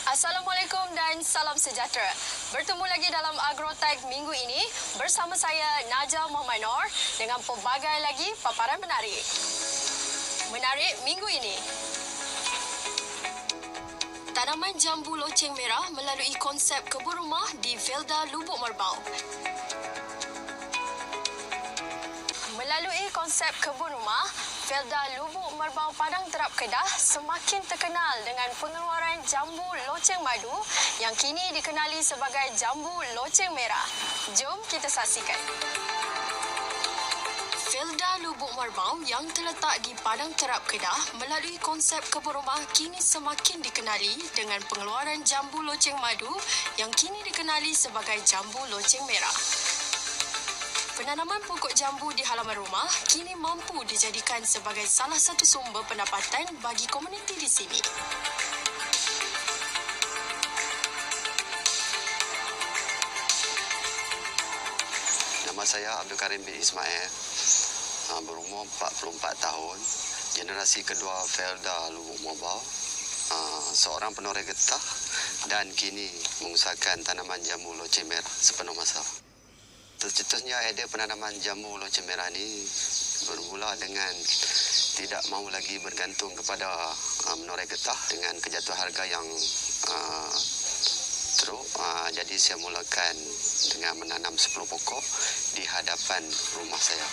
Assalamualaikum dan salam sejahtera. Bertemu lagi dalam Agrotech minggu ini bersama saya Najah Muhammad Noor dengan pelbagai lagi paparan menarik. Menarik minggu ini. Tanaman jambu loceng merah melalui konsep kebun rumah di Felda Lubuk Merbau. Melalui konsep kebun rumah, Felda Lubuk Merbau Padang Terap Kedah semakin terkenal dengan pengeluaran jambu loceng madu yang kini dikenali sebagai jambu loceng merah. Jom kita saksikan. Felda Lubuk Merbau yang terletak di Padang Terap Kedah melalui konsep kebun rumah kini semakin dikenali dengan pengeluaran jambu loceng madu yang kini dikenali sebagai jambu loceng merah. Penanaman pokok jambu di halaman rumah kini mampu dijadikan sebagai salah satu sumber pendapatan bagi komuniti di sini. Nama saya Abdul Karim bin Ismail, berumur 44 tahun, generasi kedua Felda Lubuk Merbau, seorang penoreh getah dan kini mengusahakan tanaman jambu loceng merah sepenuh masa. Tercetusnya idea penanaman jambu loceng merah ini bermula dengan tidak mahu lagi bergantung kepada menoreh getah dengan kejatuhan harga yang teruk. Jadi saya mulakan dengan menanam 10 pokok di hadapan rumah saya.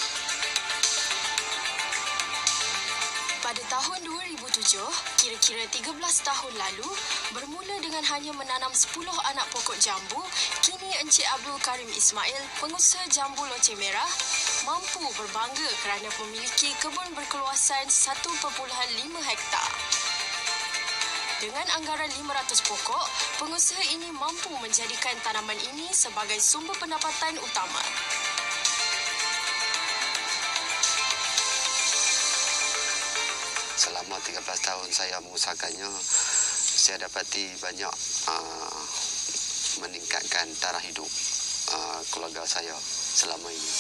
Pada tahun 2007, kira-kira 13 tahun lalu, bermula dengan hanya menanam 10 anak pokok jambu, kini Encik Abdul Karim Ismail, pengusaha jambu loceng merah, mampu berbangga kerana memiliki kebun berkeluasan 1.5 hektar. Dengan anggaran 500 pokok, pengusaha ini mampu menjadikan tanaman ini sebagai sumber pendapatan utama. Selama 13 tahun saya mengusahakannya, saya dapati banyak meningkatkan taraf hidup keluarga saya selama ini.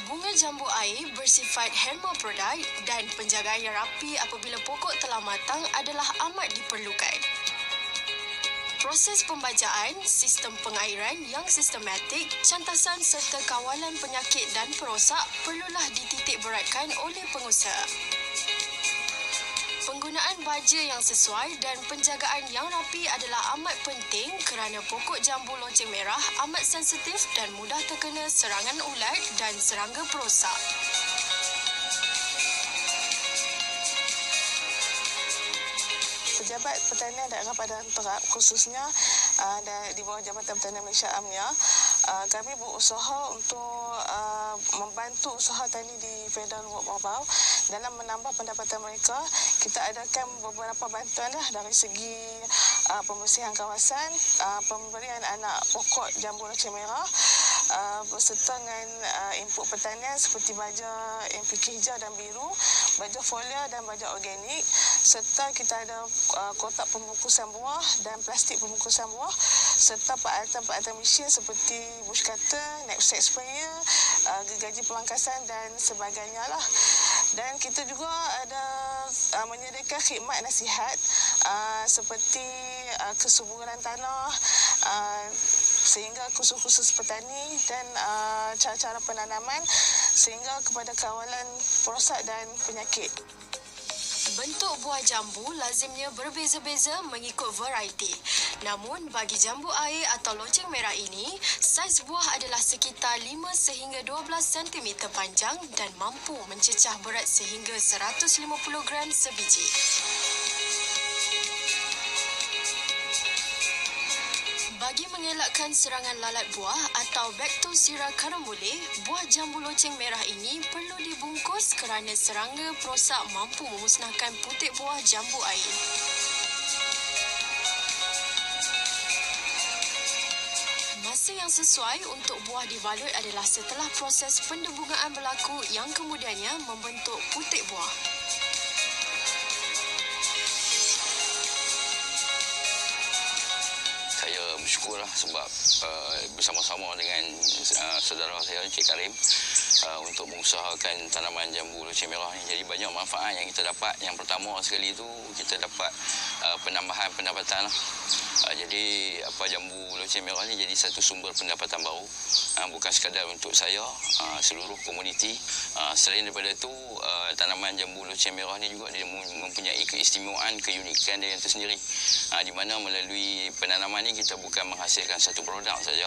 Bunga jambu air bersifat hermaprodit dan penjagaan yang rapi apabila pokok telah matang adalah amat diperlukan. Proses pembajaan, sistem pengairan yang sistematik, cantasan serta kawalan penyakit dan perosak perlulah dititik beratkan oleh pengusaha. Penggunaan baja yang sesuai dan penjagaan yang rapi adalah amat penting kerana pokok jambu loceng merah amat sensitif dan mudah terkena serangan ulat dan serangga perosak. Pejabat Pertanian Daerah Padang Terap khususnya di bawah Jabatan Pertanian Malaysia UMNIA, kami berusaha untuk membantu usaha tani di Felda Lubuk Merbau dalam menambah pendapatan mereka. Kita adakan beberapa bantuan dari segi pembersihan kawasan, pemberian anak pokok jambu loceng merah, berserta dengan input pertanian seperti baja NPK hijau dan biru, baja folia dan baja organik, serta kita ada kotak pembungkusan buah dan plastik pembungkusan buah, serta peralatan-peralatan mesin seperti bush cutter, knapsack sprayer, gergaji pelangkasan dan sebagainya lah. Dan kita juga ada menyediakan khidmat nasihat seperti kesuburan tanah, sehingga kursus-kursus petani dan cara-cara penanaman sehingga kepada kawalan perosak dan penyakit. Bentuk buah jambu lazimnya berbeza-beza mengikut varieti. Namun bagi jambu air atau loceng merah ini, saiz buah adalah sekitar 5 sehingga 12 cm panjang dan mampu mencecah berat sehingga 150 gram sebiji. Bagi mengelakkan serangan lalat buah atau Bactocera caramulae, buah jambu loceng merah ini perlu dibungkus kerana serangga perosak mampu memusnahkan putik buah jambu air. Masa yang sesuai untuk buah dibalut adalah setelah proses pendebungaan berlaku yang kemudiannya membentuk putik buah. Bersyukurlah sebab bersama-sama dengan saudara saya Encik Karim untuk mengusahakan tanaman jambu loceng merah ni. Jadi banyak manfaat yang kita dapat. Yang pertama sekali itu kita dapat penambahan pendapatan lah. Jadi jambu loceng merah ni jadi satu sumber pendapatan baru, bukan sekadar untuk saya, seluruh komuniti. Selain daripada itu, tanaman jambu loceng merah ni juga dia mempunyai keistimewaan, keunikan dia yang tersendiri, di mana melalui penanaman ni kita bukan menghasilkan satu produk saja,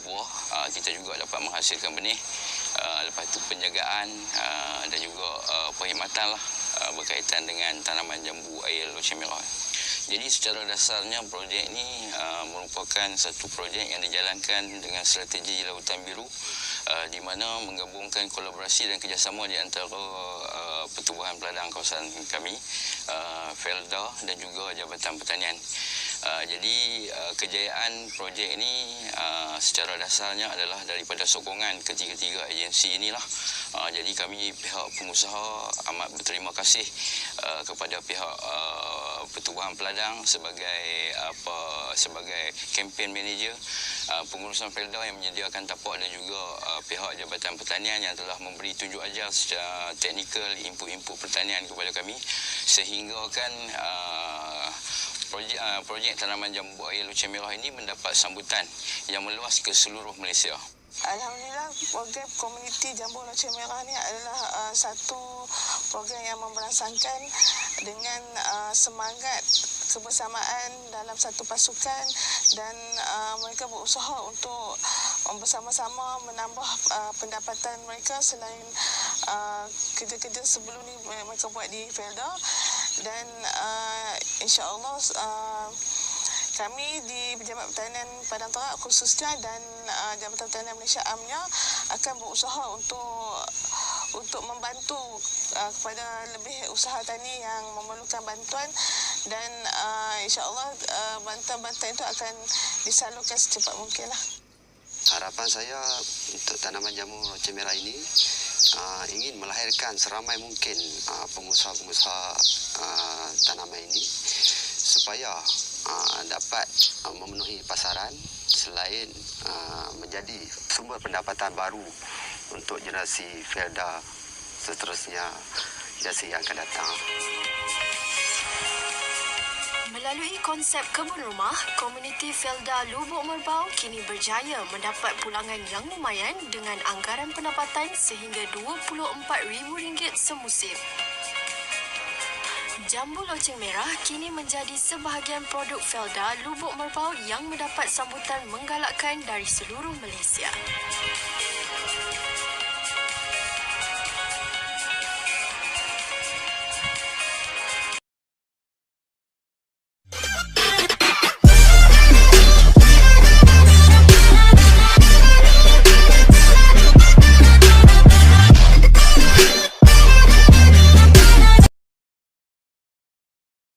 buah, kita juga dapat menghasilkan benih, lepas itu penjagaan dan juga perkhidmatan lah berkaitan dengan tanaman jambu air loceng merah. Jadi secara dasarnya projek ini merupakan satu projek yang dijalankan dengan strategi Lautan Biru, di mana menggabungkan kolaborasi dan kerjasama di antara Pertubuhan Peladang kawasan kami, Felda dan juga Jabatan Pertanian. Jadi kejayaan projek ini secara dasarnya adalah daripada sokongan ketiga-tiga agensi inilah. Jadi kami pihak pengusaha amat berterima kasih kepada pihak Pertubuhan Peladang sebagai kempen manager, pengurusan Felda yang menyediakan tapak dan juga pihak Jabatan Pertanian yang telah memberi tunjuk ajar secara teknikal input-input pertanian kepada kami, sehingga kan projek tanaman jambu air loceng merah ini mendapat sambutan yang meluas ke seluruh Malaysia. Alhamdulillah, program komuniti jambu loceng merah ni adalah satu program yang memberangsangkan dengan semangat kebersamaan dalam satu pasukan, dan mereka berusaha untuk bersama-sama menambah pendapatan mereka selain kerja-kerja sebelum ni mereka buat di Felda. Dan insya-Allah kami di Pejabat Pertanian Padang Terap khususnya dan Jabatan Pertanian Malaysia amnya akan berusaha untuk membantu kepada lebih usaha tani yang memerlukan bantuan, dan insya-Allah bantuan-bantuan itu akan disalurkan secepat mungkinlah. Harapan saya untuk tanaman jambu loceng merah ini ingin melahirkan seramai mungkin pengusaha-pengusaha tanaman ini supaya dapat memenuhi pasaran, selain menjadi sumber pendapatan baru untuk generasi Felda seterusnya, generasi yang akan datang. Melalui konsep kebun rumah, komuniti Felda Lubuk Merbau kini berjaya mendapat pulangan yang lumayan dengan anggaran pendapatan sehingga RM24,000 semusim. Jambu loceng merah kini menjadi sebahagian produk Felda Lubuk Merbau yang mendapat sambutan menggalakkan dari seluruh Malaysia.